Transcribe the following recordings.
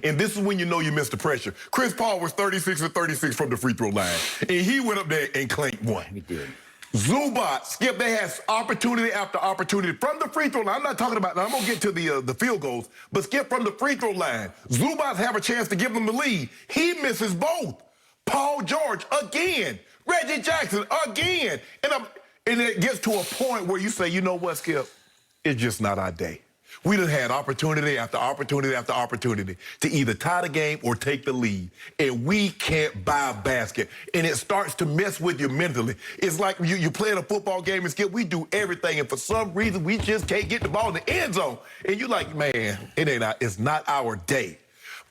And this is when you know you missed the pressure. Chris Paul was 36 of 36 from the free throw line. And he went up there and claimed one. He did. Zubac, Skip, they had opportunity after opportunity from the free throw line. I'm not talking about, now I'm going to get to the field goals, but Skip, from the free throw line, Zubac have a chance to give them the lead. He misses both. Paul George, again. Reggie Jackson, again. And it gets to a point where you say, you know what, Skip? It's just not our day. We done had opportunity after opportunity after opportunity to either tie the game or take the lead, and we can't buy a basket. And it starts to mess with you mentally. It's like you playing a football game and Skip, we do everything, and for some reason we just can't get the ball in the end zone. And you're like, man, it's not our day.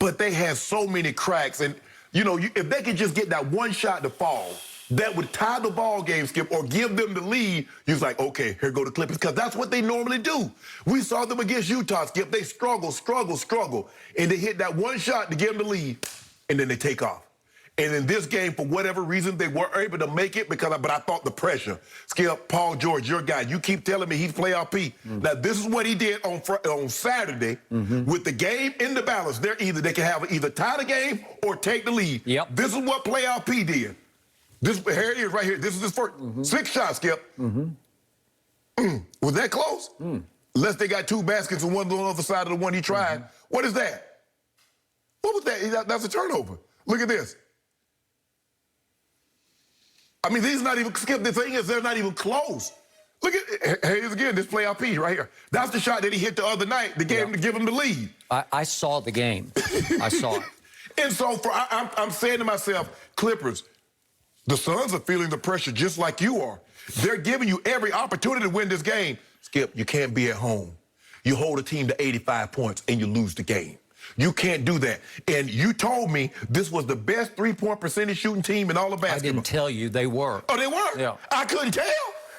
But they had so many cracks, and you know, if they could just get that one shot to fall, that would tie the ball game, Skip, or give them the lead, you're like, okay, here go the Clippers, because that's what they normally do. We saw them against Utah, Skip. They struggle, and they hit that one shot to give them the lead, and then they take off. And in this game, for whatever reason, they weren't able to make it, but I thought the pressure. Skip, Paul George, your guy, you keep telling me he's playoff P. Now, this is what he did on Saturday with the game in the balance. They can have either tie the game or take the lead. Yep. This is what playoff P did. Here it is right here. This is his first 6 shots, Skip. Was that close? Unless they got 2 baskets and one on the other side of the one he tried. What is that? What was that? That's a turnover. Look at this. I mean, these not even, Skip, the thing is they're not even close. Look at, here it is again, this playoff P right here. That's the shot that he hit the other night to give him the lead. I saw the game. I saw it. And so I'm saying to myself, Clippers, the Suns are feeling the pressure just like you are. They're giving you every opportunity to win this game. Skip, you can't be at home. You hold a team to 85 points and you lose the game. You can't do that. And you told me this was the best three-point percentage shooting team in all of basketball. I didn't tell you they were. Oh, they were? Yeah. I couldn't tell.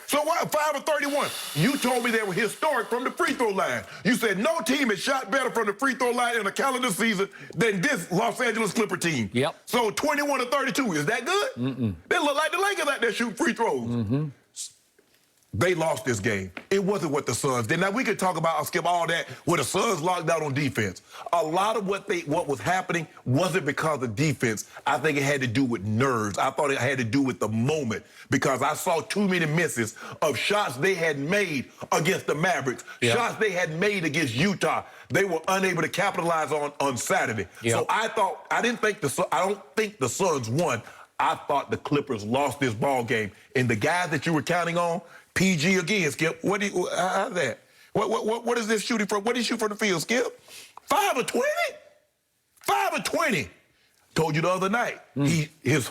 So what, 5 of 31? You told me they were historic from the free throw line. You said no team has shot better from the free throw line in a calendar season than this Los Angeles Clipper team. Yep. So 21 of 32, is that good? They look like the Lakers out there shooting free throws. They lost this game. It wasn't what the Suns did. Now, we could talk about, I'll skip all that, where the Suns locked out on defense. A lot of what was happening wasn't because of defense. I think it had to do with nerves. I thought it had to do with the moment because I saw too many misses of shots they had made against the Mavericks, shots they had made against Utah. They were unable to capitalize on Saturday. So I don't think the Suns won. I thought the Clippers lost this ball game. And the guys that you were counting on, PG again, Skip. How's that? What is this shooting from? What did he shoot from the field, Skip? 5 of 20? 5 of 20. Told you the other night, his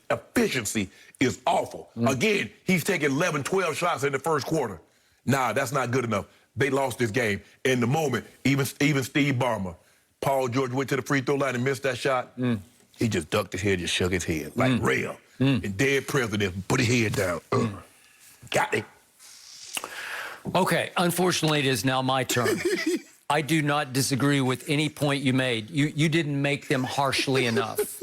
efficiency is awful. Again, he's taking 11, 12 shots in the first quarter. Nah, that's not good enough. They lost this game. In the moment, even Steve Ballmer, Paul George went to the free throw line and missed that shot. He just ducked his head, just shook his head like rail. And dead president, put his head down. Got it. Okay, unfortunately, it is now my turn. I do not disagree with any point you made. You didn't make them harshly enough.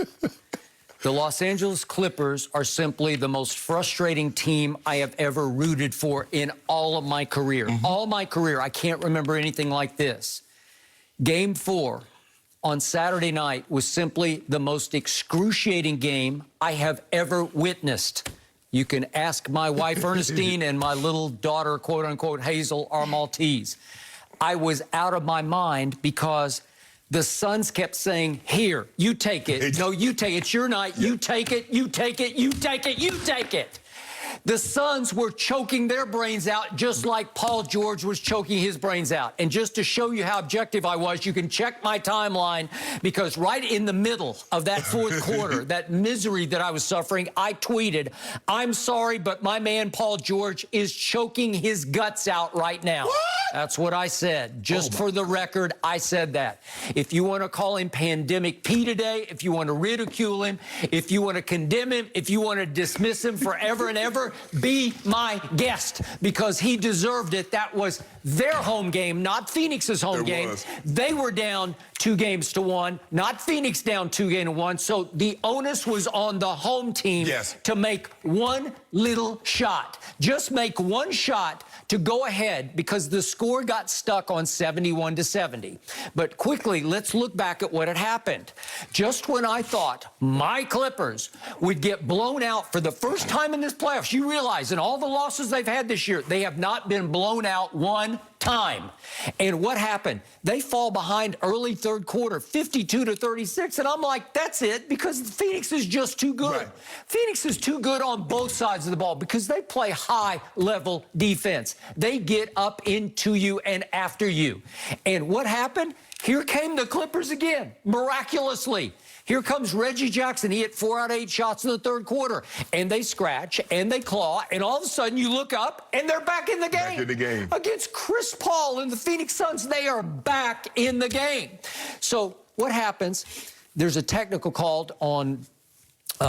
The Los Angeles Clippers are simply the most frustrating team I have ever rooted for in all of my career. All my career, I can't remember anything like this. Game 4 on Saturday night was simply the most excruciating game I have ever witnessed. You can ask my wife, Ernestine, and my little daughter, quote-unquote, Hazel, are Maltese. I was out of my mind because the Suns kept saying, here, you take it. No, you take it. It's your night. You take it. You take it. You take it. You take it. The Suns were choking their brains out just like Paul George was choking his brains out. And just to show you how objective I was, you can check my timeline because right in the middle of that fourth quarter, that misery that I was suffering, I tweeted, I'm sorry, but my man Paul George is choking his guts out right now. What? That's what I said. Just for the record, I said that. If you want to call him Pandemic P today, if you want to ridicule him, if you want to condemn him, if you want to dismiss him forever and ever, be my guest because he deserved it. That was their home game, not Phoenix's home game. They were down 2-1, not Phoenix down 2-1. So the onus was on the home team to make one little shot. Just make one shot to go ahead because the score got stuck on 71-70. But quickly, let's look back at what had happened. Just when I thought my Clippers would get blown out for the first time in this playoffs, you realize in all the losses they've had this year, they have not been blown out one time. And what happened? They fall behind early third quarter, 52-36, and I'm like, that's it, because Phoenix is just too good. Right. Phoenix is too good on both sides of the ball because they play high-level defense. They get up into you and after you. And what happened? Here came the Clippers again, miraculously. Here comes Reggie Jackson. He hit 4 out of 8 shots in the third quarter. And they scratch, and they claw, and all of a sudden you look up, and they're back in the game. Back in the game. Against Chris Paul and the Phoenix Suns, they are back in the game. So what happens? There's a technical called on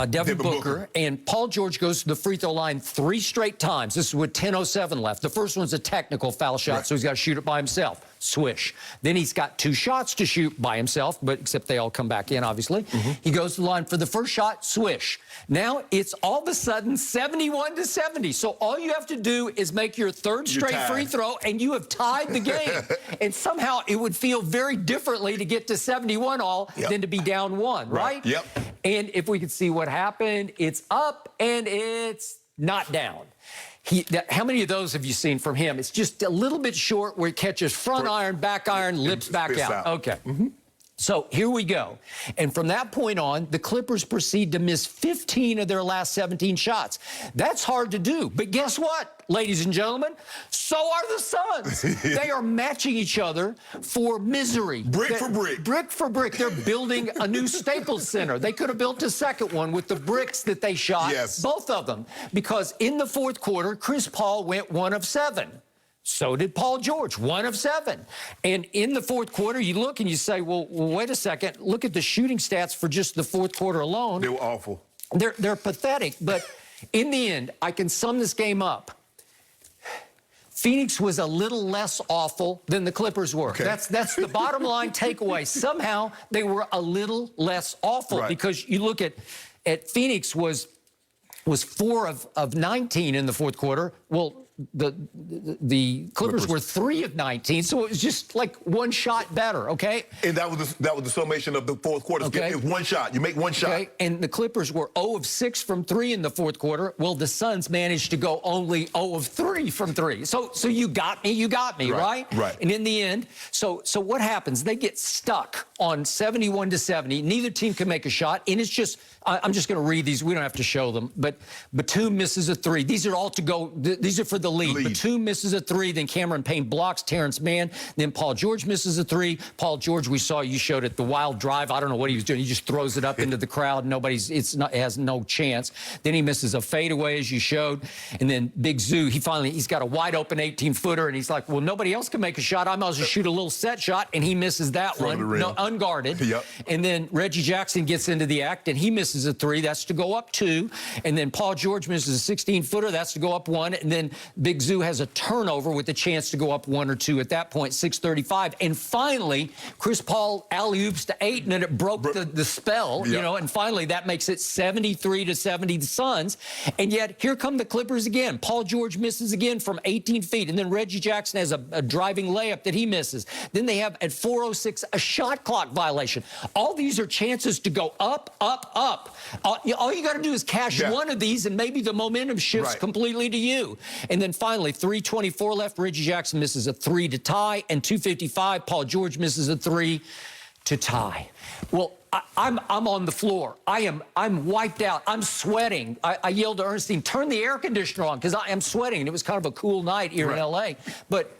Devin Booker, and Paul George goes to the free throw line 3 straight times. This is with 10:07 left. The first one's a technical foul shot, so he's got to shoot it by himself. Swish. Then he's got 2 shots to shoot by himself, but except they all come back in, obviously. He goes to the line for the first shot, swish. Now it's all of a sudden 71-70. So all you have to do is make your third straight free throw, and you have tied the game. And somehow it would feel very differently to get to 71 all than to be down 1, right? Yep. And if we could see what happened, it's up and it's not down. How many of those have you seen from him? It's just a little bit short where he catches front iron, back iron, lips back out. Okay. So here we go. And from that point on, the Clippers proceed to miss 15 of their last 17 shots. That's hard to do. But guess what, ladies and gentlemen? So are the Suns. They are matching each other for misery. Brick for brick. Brick for brick. They're building a new Staples Center. They could have built a second one with the bricks that they shot, both of them. Because in the fourth quarter, Chris Paul went 1 of 7. So did Paul George, 1 of 7. And in the fourth quarter, you look and you say, well, wait a second. Look at the shooting stats for just the fourth quarter alone. They were awful. They're pathetic. But in the end, I can sum this game up. Phoenix was a little less awful than the Clippers were. Okay. That's the bottom line takeaway. Somehow they were a little less awful because you look at Phoenix was 4 of 19 in the fourth quarter. Well, the Clippers were 3 of 19, so it was just like 1 shot better, okay? And that was the summation of the fourth quarter. Okay. It was 1 shot. You make 1 shot. Okay, and the Clippers were 0 of 6 from 3 in the fourth quarter. Well, the Suns managed to go only 0 of 3 from 3. So you got me, right? Right. And in the end, so what happens? They get stuck on 71-70. Neither team can make a shot, and it's just, I'm just going to read these. We don't have to show them, but Batum misses a 3. These are all to go. These are for the lead. Batum misses a 3, then Cameron Payne blocks Terrence Mann, then Paul George misses a 3. Paul George, you showed it, the wild drive. I don't know what he was doing. He just throws it up into the crowd. It has no chance. Then he misses a fadeaway, as you showed, and then Big Zoo, he's got a wide open 18-footer, and he's like, well, nobody else can make a shot. I might as well shoot a little set shot, and he misses that one, unguarded. Yep. And then Reggie Jackson gets into the act, and he misses a 3. That's to go up 2. And then Paul George misses a 16-footer. That's to go up 1. And then Big Zoo has a turnover with a chance to go up 1 or 2 at that point, 6:35. And finally, Chris Paul alley-oops to 8, and then it broke the spell, and finally that makes it 73-70 the Suns. And yet, here come the Clippers again. Paul George misses again from 18 feet, and then Reggie Jackson has a driving layup that he misses. Then they have, at 4:06, a shot clock violation. All these are chances to go up, up, up. All you got to do is cash one of these, and maybe the momentum shifts completely to you. And then finally, 3:24 left. Reggie Jackson misses a 3 to tie, and 2:55, Paul George misses a 3 to tie. Well, I'm on the floor. I'm wiped out. I'm sweating. I yelled to Ernestine, turn the air conditioner on, because I am sweating. And it was kind of a cool night here in L.A. But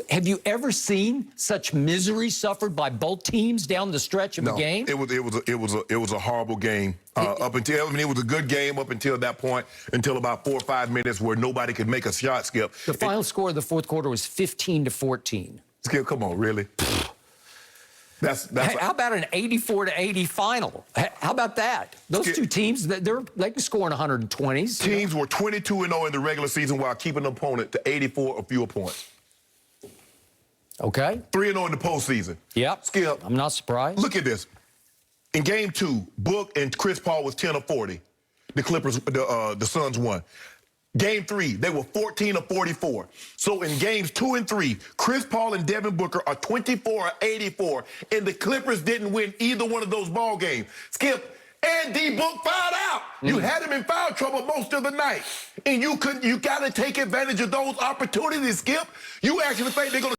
have you ever seen such misery suffered by both teams down the stretch of a game? It was a horrible game. It was a good game up until that point, until about 4 or 5 minutes where nobody could make a shot, Skip. The final score of the fourth quarter was 15-14. Skip, come on, really? How about an 84-80 final? How about that? Those two teams, they can score in 120s. Teams were 22-0 in the regular season while keeping an opponent to 84 or fewer points. Okay. 3-0 in the postseason. Yep. Skip. I'm not surprised. Look at this. In game 2, Book and Chris Paul was 10 of 40. The Clippers, the Suns won. Game 3, they were 14 of 44. So in games 2 and 3, Chris Paul and Devin Booker are 24 of 84, and the Clippers didn't win either one of those ball games. Skip, and D-Book fouled out. You had him in foul trouble most of the night. And you got to take advantage of those opportunities, Skip. You actually think they're going to